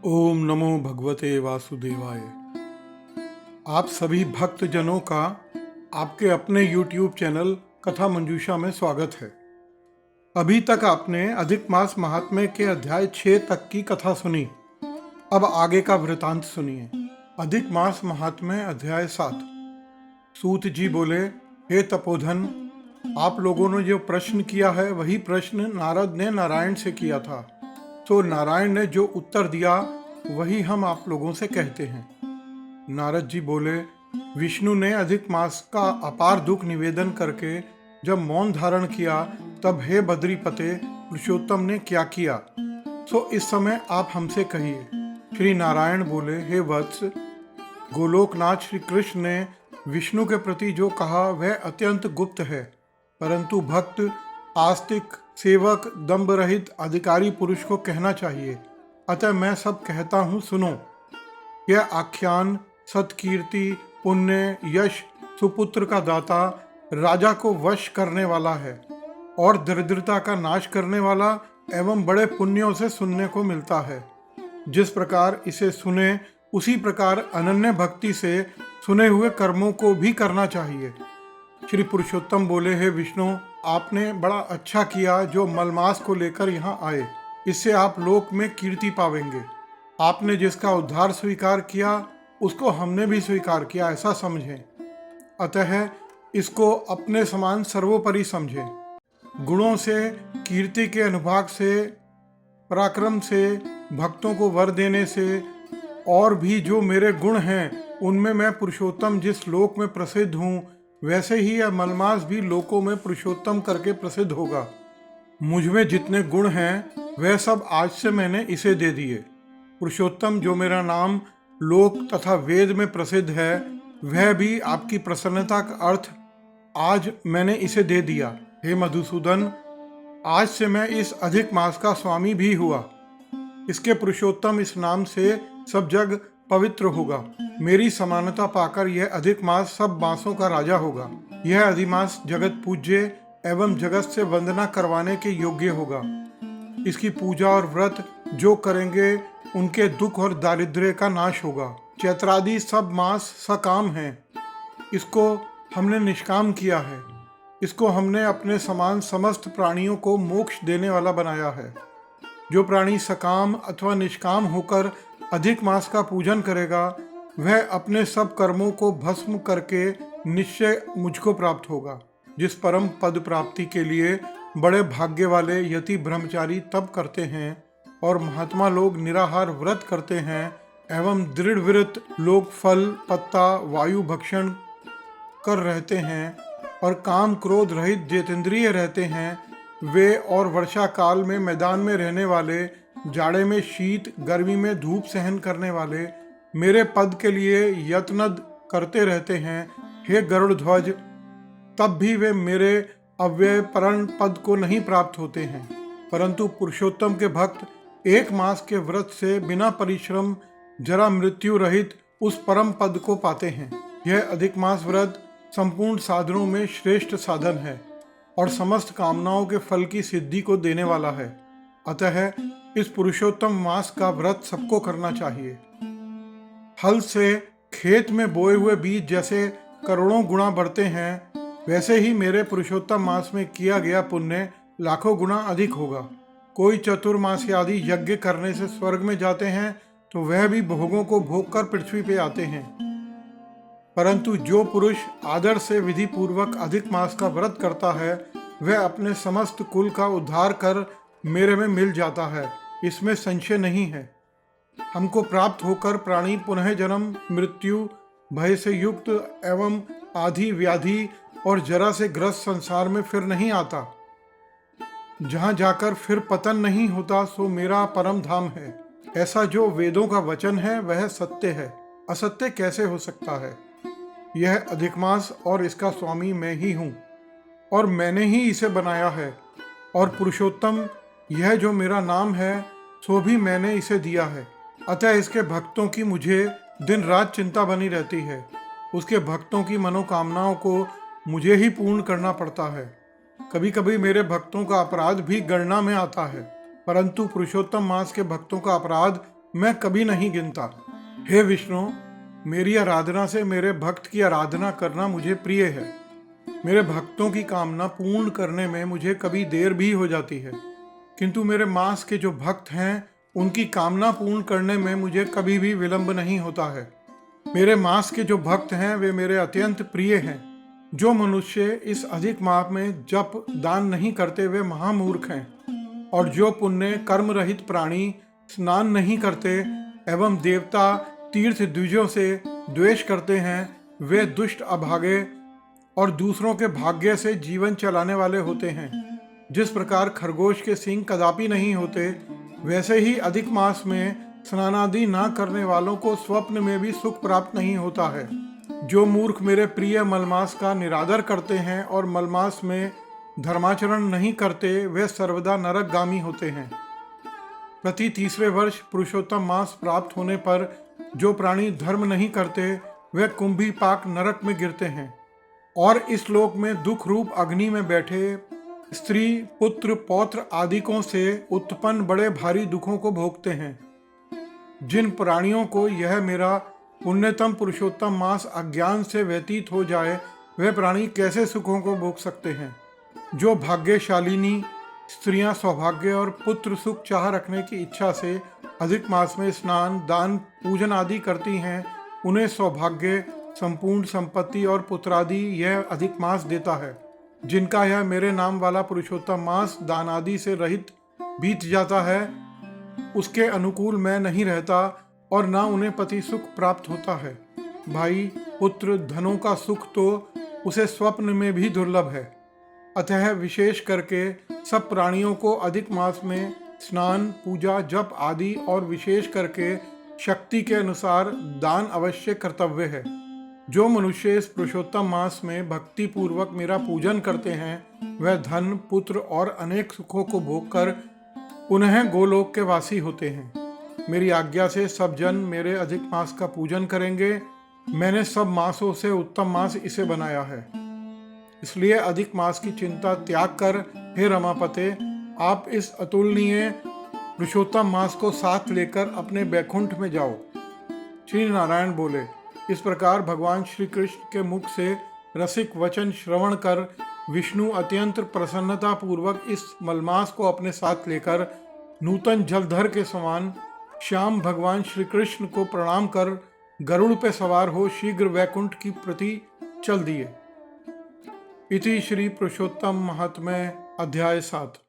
ओम नमो भगवते वासुदेवाय। आप सभी भक्तजनों का आपके अपने YouTube चैनल कथा मंजूषा में स्वागत है। अभी तक आपने अधिक मास महात्म्य के अध्याय 6 तक की कथा सुनी। अब आगे का वृतांत सुनिए। अधिक मास महात्म्य अध्याय 7। सूत जी बोले, हे तपोधन, आप लोगों ने जो प्रश्न किया है वही प्रश्न नारद ने नारायण से किया था। तो नारायण ने जो उत्तर दिया वही हम आप लोगों से कहते हैं। नारद जी बोले, विष्णु ने अधिक मास का अपार दुख निवेदन करके जब मौन धारण किया तब हे बद्रीपते पुरुषोत्तम ने क्या किया, सो इस समय आप हमसे कहिए। श्री नारायण बोले, हे वत्स, गोलोकनाथ श्री कृष्ण ने विष्णु के प्रति जो कहा वह अत्यंत गुप्त है, परंतु भक्त, आस्तिक, सेवक, दंभ रहित अधिकारी पुरुष को कहना चाहिए। अतः मैं सब कहता हूँ, सुनो। यह आख्यान सत्कीर्ति, पुण्य, यश, सुपुत्र का दाता, राजा को वश करने वाला है और दरिद्रता का नाश करने वाला एवं बड़े पुण्यों से सुनने को मिलता है। जिस प्रकार इसे सुने उसी प्रकार अनन्य भक्ति से सुने हुए कर्मों को भी करना चाहिए। श्री पुरुषोत्तम बोले, हे विष्णु, आपने बड़ा अच्छा किया जो मलमास को लेकर यहाँ आए। इससे आप लोक में कीर्ति पावेंगे। आपने जिसका उद्धार स्वीकार किया उसको हमने भी स्वीकार किया, ऐसा समझें। अतः इसको अपने समान सर्वोपरि समझें। गुणों से, कीर्ति के अनुभाग से, पराक्रम से, भक्तों को वर देने से और भी जो मेरे गुण हैं उनमें मैं पुरुषोत्तम जिस लोक में प्रसिद्ध हूँ, वैसे ही यह मलमास भी लोकों में पुरुषोत्तम करके प्रसिद्ध होगा। मुझ में जितने गुण हैं वह सब आज से मैंने इसे दे दिए। पुरुषोत्तम जो मेरा नाम लोक तथा वेद में प्रसिद्ध है, वह भी आपकी प्रसन्नता का अर्थ आज मैंने इसे दे दिया। हे मधुसूदन, आज से मैं इस अधिक मास का स्वामी भी हुआ। इसके पुरुषोत्तम इस नाम से सब जग पवित्र होगा। मेरी समानता पाकर यह अधिक मास सब मासों का राजा होगा। यह अधिमास जगत पूज्य एवं जगत से वंदना करवाने के योग्य होगा। इसकी पूजा और व्रत जो करेंगे उनके दुख और दारिद्र्य का नाश होगा। चैत्रादि सब मास सकाम हैं। इसको हमने निष्काम किया है। इसको हमने अपने समान समस्त प्राणियों को मोक्ष देने वाला बनाया है। जो प्राणी सकाम अथवा निष्काम होकर अधिक मास का पूजन करेगा वह अपने सब कर्मों को भस्म करके निश्चय मुझको प्राप्त होगा। जिस परम पद प्राप्ति के लिए बड़े भाग्य वाले यति ब्रह्मचारी तप करते हैं और महात्मा लोग निराहार व्रत करते हैं एवं दृढ़ व्रत लोग फल, पत्ता, वायु भक्षण कर रहते हैं और काम क्रोध रहित जितेंद्रिय रहते हैं, वे और वर्षा काल में मैदान में रहने वाले, जाड़े में शीत, गर्मी में धूप सहन करने वाले, मेरे पद के लिए यत्न करते रहते हैं। हे गरुड़ ध्वज, तब भी वे मेरे अव्यय परण पद को नहीं प्राप्त होते हैं, परंतु पुरुषोत्तम के भक्त एक मास के व्रत से बिना परिश्रम जरा मृत्यु रहित उस परम पद को पाते हैं। यह अधिक मास व्रत संपूर्ण साधनों में श्रेष्ठ साधन है और समस्त कामनाओं के फल की सिद्धि को देने वाला है। अतः इस पुरुषोत्तम मास का व्रत सबको करना चाहिए। हल से खेत में बोए हुए बीज जैसे करोड़ों गुना बढ़ते हैं, वैसे ही मेरे पुरुषोत्तम मास में किया गया पुण्य लाखों गुना अधिक होगा। कोई चतुर्मासी आदि यज्ञ करने से स्वर्ग में जाते हैं तो वह भी भोगों को भोग कर पृथ्वी पे आते हैं, परंतु जो पुरुष आदर से विधि पूर्वक अधिक मास का व्रत करता है वह अपने समस्त कुल का उद्धार कर मेरे में मिल जाता है, इसमें संशय नहीं है। हमको प्राप्त होकर प्राणी पुनः जन्म, मृत्यु, भय से युक्त एवं आधि, व्याधि और जरा से ग्रस्त संसार में फिर नहीं आता। जहाँ जाकर फिर पतन नहीं होता सो मेरा परम धाम है। ऐसा जो वेदों का वचन है वह सत्य है, असत्य कैसे हो सकता है। यह अधिक मास और इसका स्वामी मैं ही हूँ और मैंने ही इसे बनाया है। और पुरुषोत्तम, यह जो मेरा नाम है सो भी मैंने इसे दिया है। अतः इसके भक्तों की मुझे दिन रात चिंता बनी रहती है। उसके भक्तों की मनोकामनाओं को मुझे ही पूर्ण करना पड़ता है। कभी कभी मेरे भक्तों का अपराध भी गणना में आता है, परंतु पुरुषोत्तम मास के भक्तों का अपराध मैं कभी नहीं गिनता। हे विष्णु, मेरी आराधना से मेरे भक्त की आराधना करना मुझे प्रिय है। मेरे भक्तों की कामना पूर्ण करने में मुझे कभी देर भी हो जाती है, किंतु मेरे मांस के जो भक्त हैं उनकी कामना पूर्ण करने में मुझे कभी भी विलंब नहीं होता है। मेरे मांस के जो भक्त हैं वे मेरे अत्यंत प्रिय हैं। जो मनुष्य इस अधिक माह में जप दान नहीं करते वे महामूर्ख हैं, और जो पुण्य कर्म रहित प्राणी स्नान नहीं करते एवं देवता तीर्थ द्विजों से द्वेष करते हैं वे दुष्ट अभागे और दूसरों के भाग्य से जीवन चलाने वाले होते हैं। जिस प्रकार खरगोश के सींग कदापि नहीं होते, वैसे ही अधिक मास में स्नानादि ना करने वालों को स्वप्न में भी सुख प्राप्त नहीं होता है। जो मूर्ख मेरे प्रिय मलमास का निरादर करते हैं और मलमास में धर्माचरण नहीं करते वे सर्वदा नरकगामी होते हैं। प्रति तीसरे वर्ष पुरुषोत्तम मास प्राप्त होने पर जो प्राणी धर्म नहीं करते वे कुंभी पाक नरक में गिरते हैं और इस लोक में दुख रूप अग्नि में बैठे स्त्री पुत्र पौत्र आदिकों से उत्पन्न बड़े भारी दुखों को भोगते हैं। जिन प्राणियों को यह मेरा पुण्यतम पुरुषोत्तम मास अज्ञान से व्यतीत हो जाए वे प्राणी कैसे सुखों को भोग सकते हैं। जो भाग्यशालिनी स्त्रियां सौभाग्य और पुत्र सुख चाह रखने की इच्छा से अधिक मास में स्नान दान पूजन आदि करती हैं उन्हें सौभाग्य संपूर्ण संपत्ति और पुत्रादि यह अधिक मास देता है। जिनका यह मेरे नाम वाला पुरुषोत्तम मास दान आदि से रहित बीत जाता है उसके अनुकूल मैं नहीं रहता और ना उन्हें पति सुख प्राप्त होता है। भाई पुत्र धनों का सुख तो उसे स्वप्न में भी दुर्लभ है। अतः विशेष करके सब प्राणियों को अधिक मास में स्नान पूजा जप आदि और विशेष करके शक्ति के अनुसार दान अवश्य कर्तव्य है। जो मनुष्य इस पुरुषोत्तम मास में भक्ति पूर्वक मेरा पूजन करते हैं वह धन पुत्र और अनेक सुखों को भोगकर पुनः गोलोक के वासी होते हैं। मेरी आज्ञा से सब जन मेरे अधिक मास का पूजन करेंगे। मैंने सब मासों से उत्तम मास इसे बनाया है, इसलिए अधिक मास की चिंता त्याग कर हे रमापते आप इस अतुलनीय पुरुषोत्तम मास को साथ लेकर अपने बैकुंठ में जाओ। श्री नारायण बोले। इस प्रकार भगवान श्री कृष्ण के मुख से रसिक वचन श्रवण कर विष्णु अत्यंत प्रसन्नता पूर्वक इस मलमास को अपने साथ लेकर नूतन जलधर के समान श्याम भगवान श्री कृष्ण को प्रणाम कर गरुड़ पे सवार हो शीघ्र वैकुंठ की प्रति चल दिए। इति श्री पुरुषोत्तम महात्म्य अध्याय 7।